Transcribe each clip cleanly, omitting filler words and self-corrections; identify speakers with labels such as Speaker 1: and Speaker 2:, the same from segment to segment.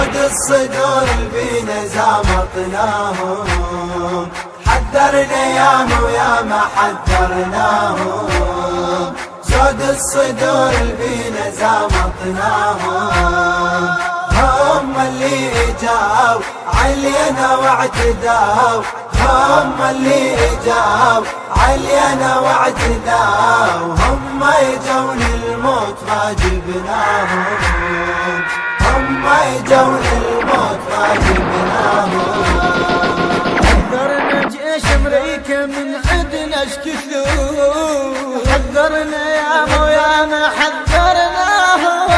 Speaker 1: زود الصدور بينا زامطناهم، حذرنا ياما وياما حذرناهم. زود الصدور بينا زامطناهم، هم اللي جاو علينا واعتداو، هم اللي جاو علينا واعتداو. هم يجون الموت ما جبناهم، هم يجون الموت ما جبناهم.
Speaker 2: حذرنا جيش امريكا من عندنا اشكثوا، حذرنا ياما وياما حذرناهم،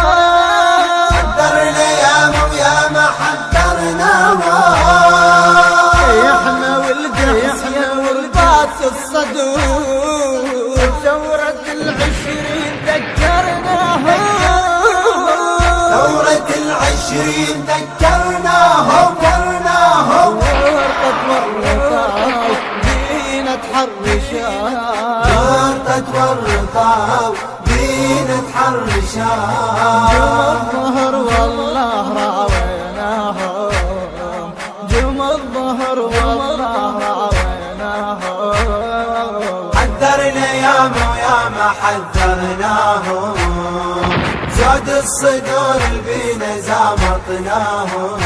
Speaker 1: حذرنا ياما وياما حذرناهم.
Speaker 2: احنا والقحصية والباس الصدور، ثورة العشرين ذكرناهم،
Speaker 1: ثورة العشرين ذكرناهم.
Speaker 2: ورطت ورطاو بينا تحرشاو،
Speaker 1: ورطت ورطاو بينا تحرشاو.
Speaker 2: جم الظهر والله راويناهم، جم الظهر والله راويناهم.
Speaker 1: حذرنا ياما وياما حذرناهم، زود الصدور بينا زامطناهم.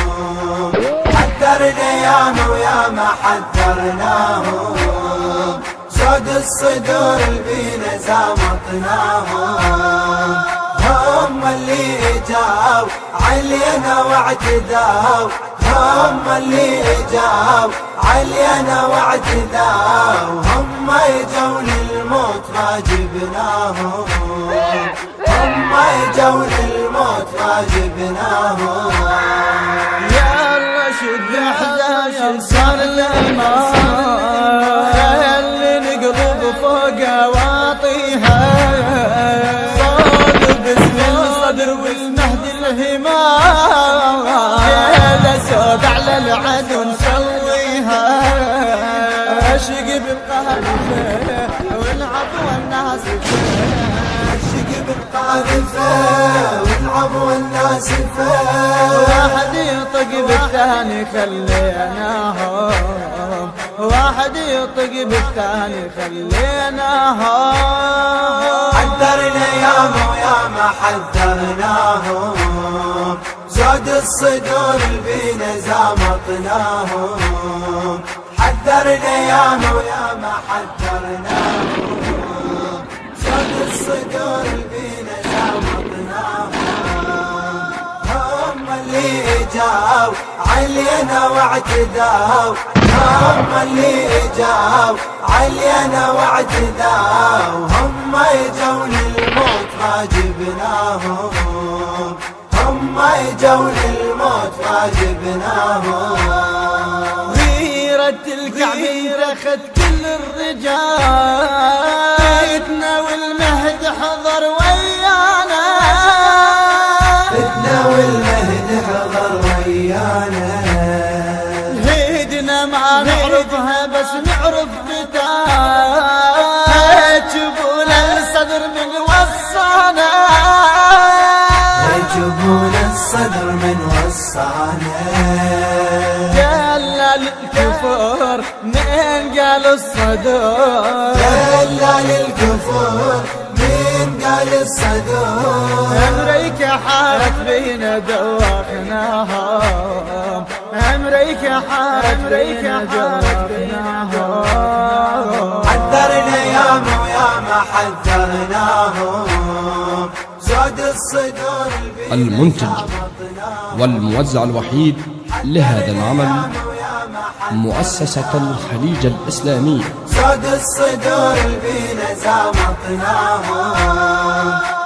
Speaker 1: حذرنا ياما وياما حذرناهم، زود الصدور بينا زامطناهم. هم اللي جاو علينا واعتداو، هم اللي جاو علينا واعتداو. هم يجون الموت ما جبناهم، هم يجون الموت ما جبناهم.
Speaker 2: يلا شد حزاش صار الأمان، خلي نقلب فوق واطيها، صاد باسم الصدر والمهد الهمام، يا سود على العدو نسويها، اشق بالقاذفة والعب والناس
Speaker 1: اشق بالقاذفة والعب والناس
Speaker 2: واحد يطق بالثاني خليناهم، واحد يطق بالثاني خليناهم.
Speaker 1: حذرنا ياما وياما حذرناهم، زود الصدور بينا زامطناهم. حذرنا ياما وياما حذرناهم، زود الصدور بينا زامطناهم. هم اللي جاو علينا واعتداو، هم اللي جاو علينا واعتداو. هم يجون الموت ما جبناهم، هم يجون الموت ما جبناهم.
Speaker 2: غيرة الكعبين اخذ كل الرجال، فتنة والمهد حضر ويانا،
Speaker 1: فتنة والمهد حضر ويانا.
Speaker 2: هيدنا ما نعرفها بس نعرف قتال، جبول الصدر من وصانا،
Speaker 1: جبول الصدر من وصانا.
Speaker 2: جلال الكفر من قال الصدر،
Speaker 1: جلال الكفر من قال الصدور.
Speaker 2: أمريكا حارت بينا دوخناهم، أمريكا حارت بينا دوخناهم.
Speaker 1: حذرنا ياما وياما حذرناهم، زود الصدور
Speaker 3: المنتج والموزع الوحيد لهذا العمل مؤسسة الخليج الإسلامي.
Speaker 1: زود الصدور بينا زامطناهم،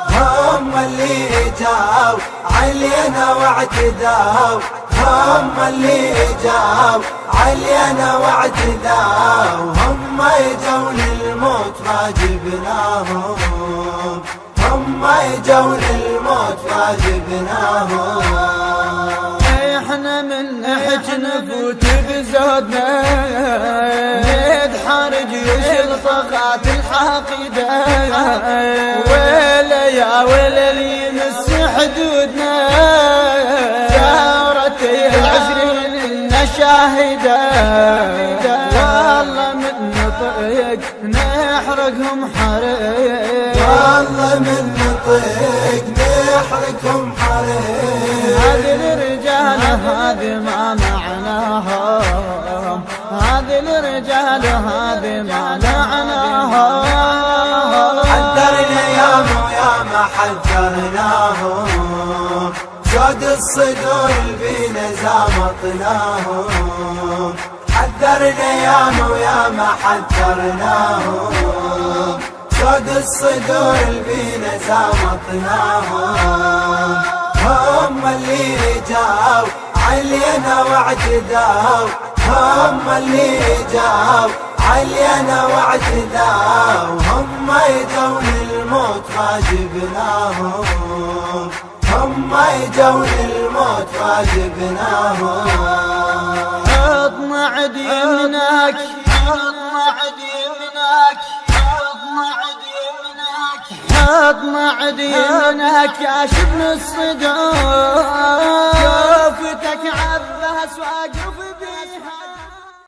Speaker 1: هم اللي جاو علينا واعتداو، هم اللي جاو علينا واعتداو. هم يجون الموت ما جبناهم، هم يجون الموت ما جبناهم.
Speaker 2: احنا من نحج نفوت بزودنا، ندحر جيوش الطغاة الحاقدة، ويلا يا ويلا اللي يمس حدودنا، ثورة شاهدة والله من نطيق نحرقهم حريق
Speaker 1: والله من نطيق نحرقهم حريق
Speaker 2: هذه الرجال هذه ما معناهم هذه الرجال هذه ما معناهم
Speaker 1: حذرنا ياما وياما حذرناهم شود الصدور البينا زامطناهم حذرنا ياما وياما حذرناهم شود الصدور البينا زامطناهم هم اللي جاو علينا واعتداو هم اللي جاو علينا واعتداو هم يجون الموت ما جبناهم هم يجون الموت ما جبناهم
Speaker 2: اطمع دينك اطمع دينك اطمع دينك يا شبن الصدور شوفتك عباس واقف بيها